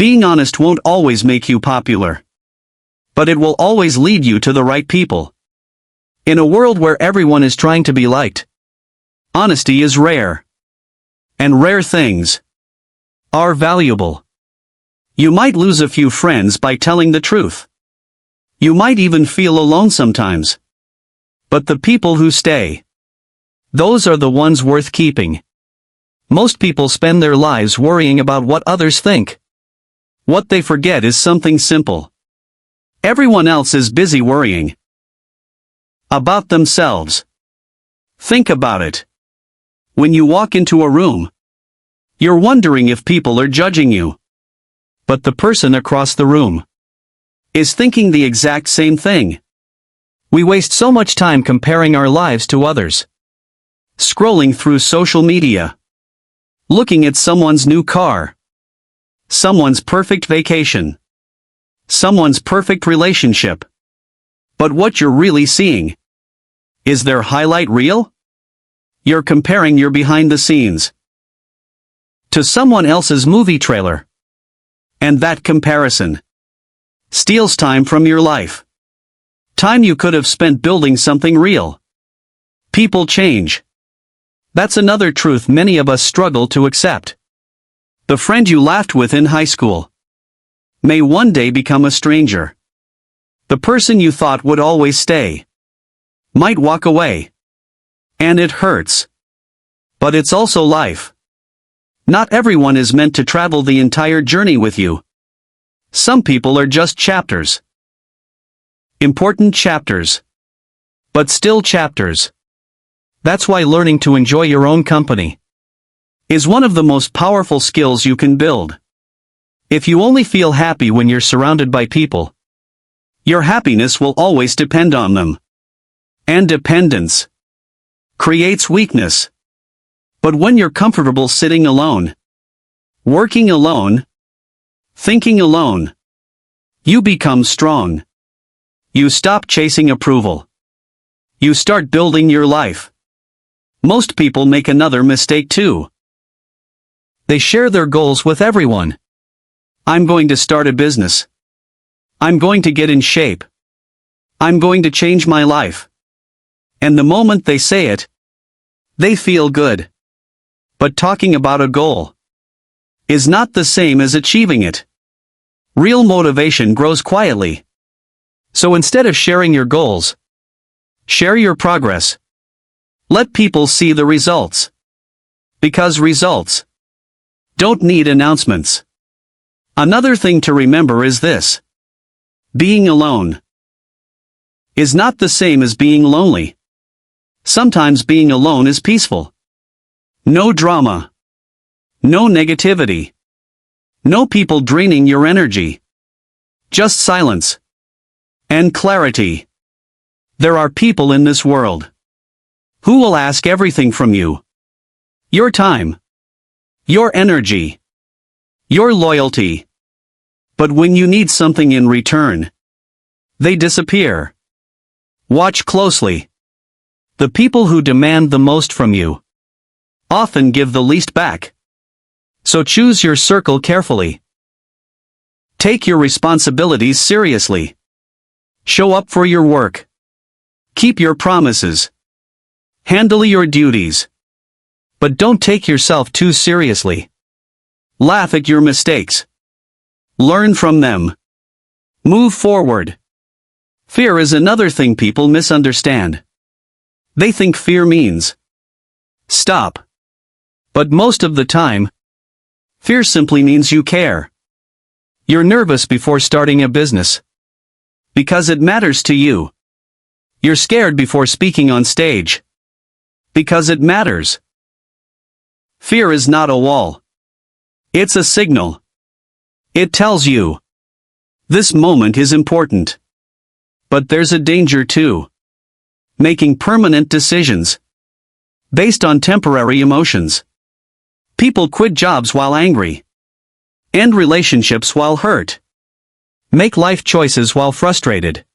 Being honest won't always make you popular. But it will always lead you to the right people. In a world where everyone is trying to be liked, honesty is rare. And rare things are valuable. You might lose a few friends by telling the truth. You might even feel alone sometimes. But the people who stay, those are the ones worth keeping. Most people spend their lives worrying about what others think. What they forget is something simple. Everyone else is busy worrying about themselves. Think about it. When you walk into a room, you're wondering if people are judging you. But the person across the room is thinking the exact same thing. We waste so much time comparing our lives to others. Scrolling through social media. Looking at someone's new car. Someone's perfect vacation. Someone's perfect relationship. But what you're really seeing is their highlight reel? You're comparing your behind the scenes to someone else's movie trailer. And that comparison steals time from your life. Time you could have spent building something real. People change. That's another truth many of us struggle to accept. The friend you laughed with in high school may one day become a stranger. The person you thought would always stay might walk away. And it hurts. But it's also life. Not everyone is meant to travel the entire journey with you. Some people are just chapters. Important chapters. But still chapters. That's why learning to enjoy your own company is one of the most powerful skills you can build. If you only feel happy when you're surrounded by people, your happiness will always depend on them. And dependence creates weakness. But when you're comfortable sitting alone, working alone, thinking alone, you become strong. You stop chasing approval. You start building your life. Most people make another mistake too. They share their goals with everyone. I'm going to start a business. I'm going to get in shape. I'm going to change my life. And the moment they say it, they feel good. But talking about a goal is not the same as achieving it. Real motivation grows quietly. So instead of sharing your goals, share your progress. Let people see the results. Because results don't need announcements. Another thing to remember is this. Being alone is not the same as being lonely. Sometimes being alone is peaceful. No drama. No negativity. No people draining your energy. Just silence. And clarity. There are people in this world who will ask everything from you. Your time. Your energy. Your loyalty. But when you need something in return, they disappear. Watch closely. The people who demand the most from you often give the least back. So choose your circle carefully. Take your responsibilities seriously. Show up for your work. Keep your promises. Handle your duties. But don't take yourself too seriously. Laugh at your mistakes. Learn from them. Move forward. Fear is another thing people misunderstand. They think fear means stop. But most of the time, fear simply means you care. You're nervous before starting a business because it matters to you. You're scared before speaking on stage because it matters. Fear is not a wall. It's a signal. It tells you this moment is important. But there's a danger too. Making permanent decisions based on temporary emotions. People quit jobs while angry. End relationships while hurt. Make life choices while frustrated.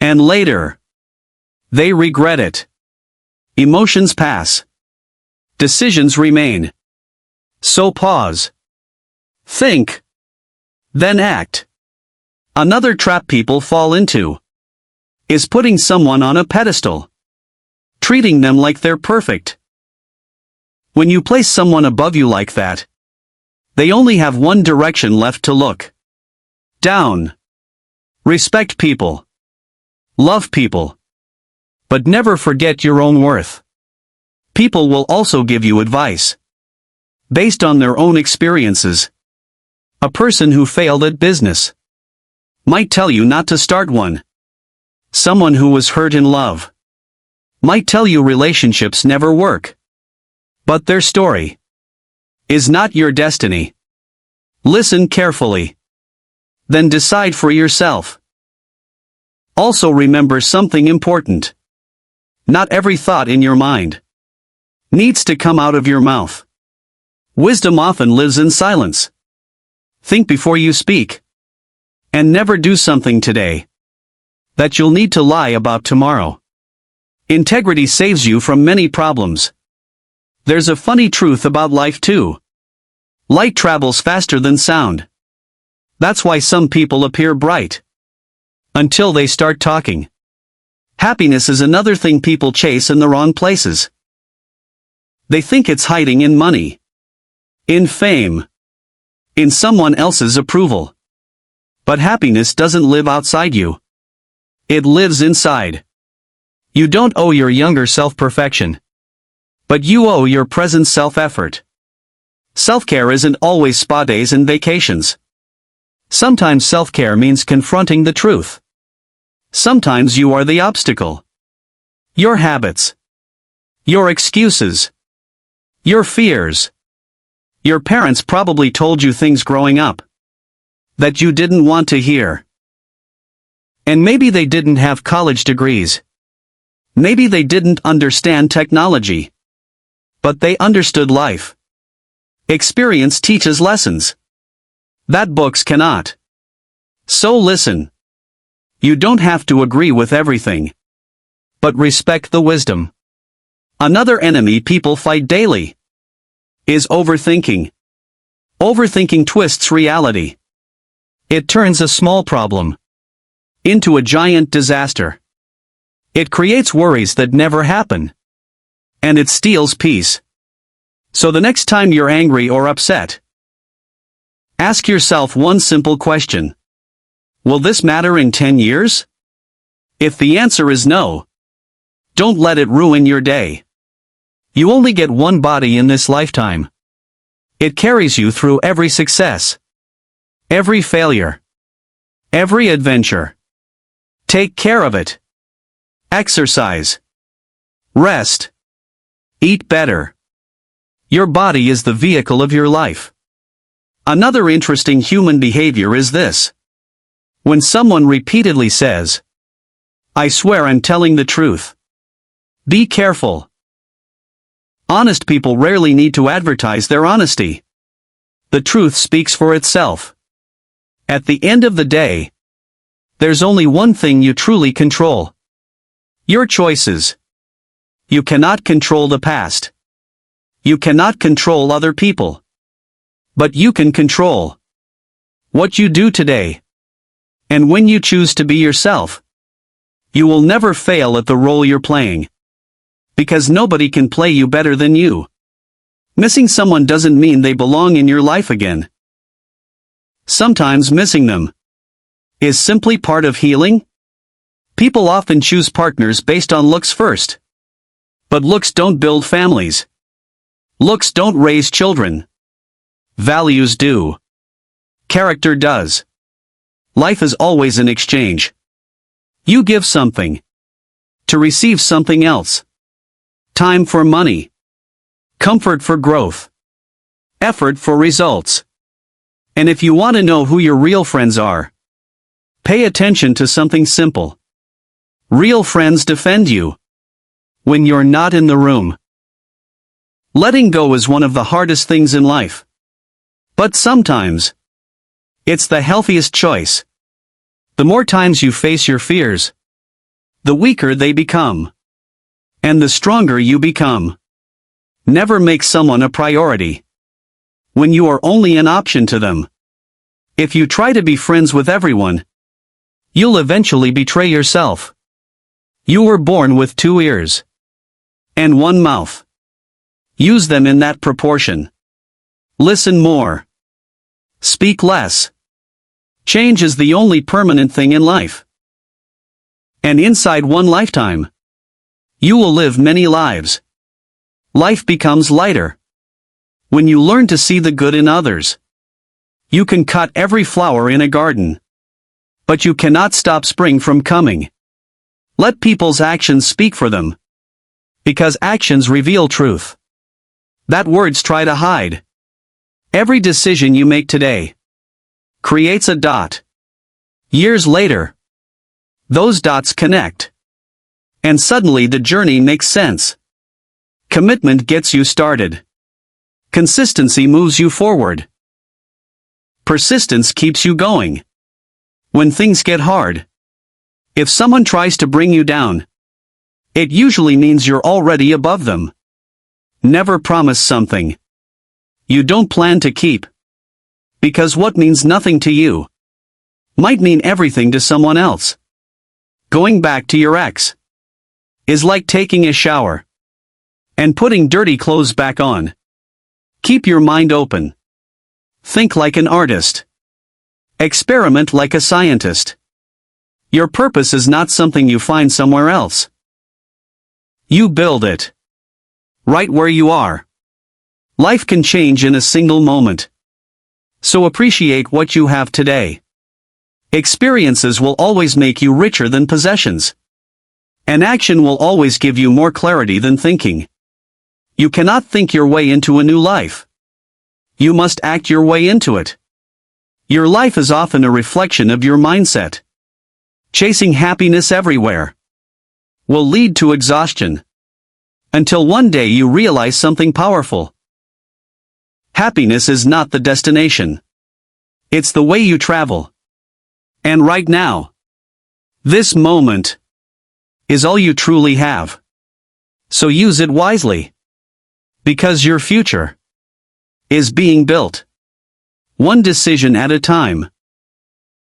And later, they regret it. Emotions pass. Decisions remain. So pause. Think. then act. Another trap people fall into is putting someone on a pedestal, treating them like they're perfect. When you place someone above you like that, they only have one direction left to look: down. Respect people. Love people. But never forget your own worth. People will also give you advice based on their own experiences. A person who failed at business might tell you not to start one. Someone who was hurt in love might tell you relationships never work. But their story is not your destiny. Listen carefully. Then decide for yourself. Also remember something important. Not every thought in your mind needs to come out of your mouth. Wisdom often lives in silence. Think before you speak. And never do something today that you'll need to lie about tomorrow. Integrity saves you from many problems. There's a funny truth about life too. Light travels faster than sound. That's why some people appear bright until they start talking. Happiness is another thing people chase in the wrong places. They think it's hiding in money, in fame, in someone else's approval. But happiness doesn't live outside you. It lives inside. You don't owe your younger self perfection, but you owe your present self effort. Self-care isn't always spa days and vacations. Sometimes self-care means confronting the truth. Sometimes you are the obstacle. Your habits. Your excuses. Your fears. Your parents probably told you things growing up that you didn't want to hear. And maybe they didn't have college degrees. Maybe they didn't understand technology. But they understood life. Experience teaches lessons that books cannot. So listen. You don't have to agree with everything, but respect the wisdom. Another enemy people fight daily is overthinking. Overthinking twists reality. It turns a small problem into a giant disaster. It creates worries that never happen. And it steals peace. So the next time you're angry or upset, ask yourself one simple question. Will this matter in 10 years? If the answer is no, don't let it ruin your day. You only get one body in this lifetime. It carries you through every success, every failure, every adventure. Take care of it. Exercise. Rest. Eat better. Your body is the vehicle of your life. Another interesting human behavior is this. When someone repeatedly says, "I swear I'm telling the truth," be careful. Honest people rarely need to advertise their honesty. The truth speaks for itself. At the end of the day, there's only one thing you truly control: your choices. You cannot control the past. You cannot control other people. But you can control what you do today. And when you choose to be yourself, you will never fail at the role you're playing. Because nobody can play you better than you. Missing someone doesn't mean they belong in your life again. Sometimes missing them is simply part of healing. People often choose partners based on looks first. But looks don't build families. Looks don't raise children. Values do. Character does. Life is always an exchange. You give something to receive something else. Time for money. Comfort for growth. Effort for results. And if you want to know who your real friends are, pay attention to something simple. Real friends defend you when you're not in the room. Letting go is one of the hardest things in life. But sometimes, it's the healthiest choice. The more times you face your fears, the weaker they become. And the stronger you become. Never make someone a priority when you are only an option to them. If you try to be friends with everyone, you'll eventually betray yourself. You were born with 2 ears and 1 mouth. Use them in that proportion. Listen more. Speak less. Change is the only permanent thing in life. And inside one lifetime, you will live many lives. Life becomes lighter when you learn to see the good in others. You can cut every flower in a garden, but you cannot stop spring from coming. Let people's actions speak for them, because actions reveal truth that words try to hide. Every decision you make today creates a dot. Years later, those dots connect, and suddenly the journey makes sense. Commitment gets you started. Consistency moves you forward. Persistence keeps you going when things get hard. If someone tries to bring you down, it usually means you're already above them. Never promise something you don't plan to keep, because what means nothing to you might mean everything to someone else. Going back to your ex is like taking a shower and putting dirty clothes back on. Keep your mind open. Think like an artist. Experiment like a scientist. Your purpose is not something you find somewhere else. You build it. Right where you are. Life can change in a single moment. So appreciate what you have today. Experiences will always make you richer than possessions. And action will always give you more clarity than thinking. You cannot think your way into a new life. You must act your way into it. Your life is often a reflection of your mindset. Chasing happiness everywhere will lead to exhaustion, until one day you realize something powerful. Happiness is not the destination. It's the way you travel. And right now, this moment, is all you truly have. So use it wisely. Because your future is being built one decision at a time.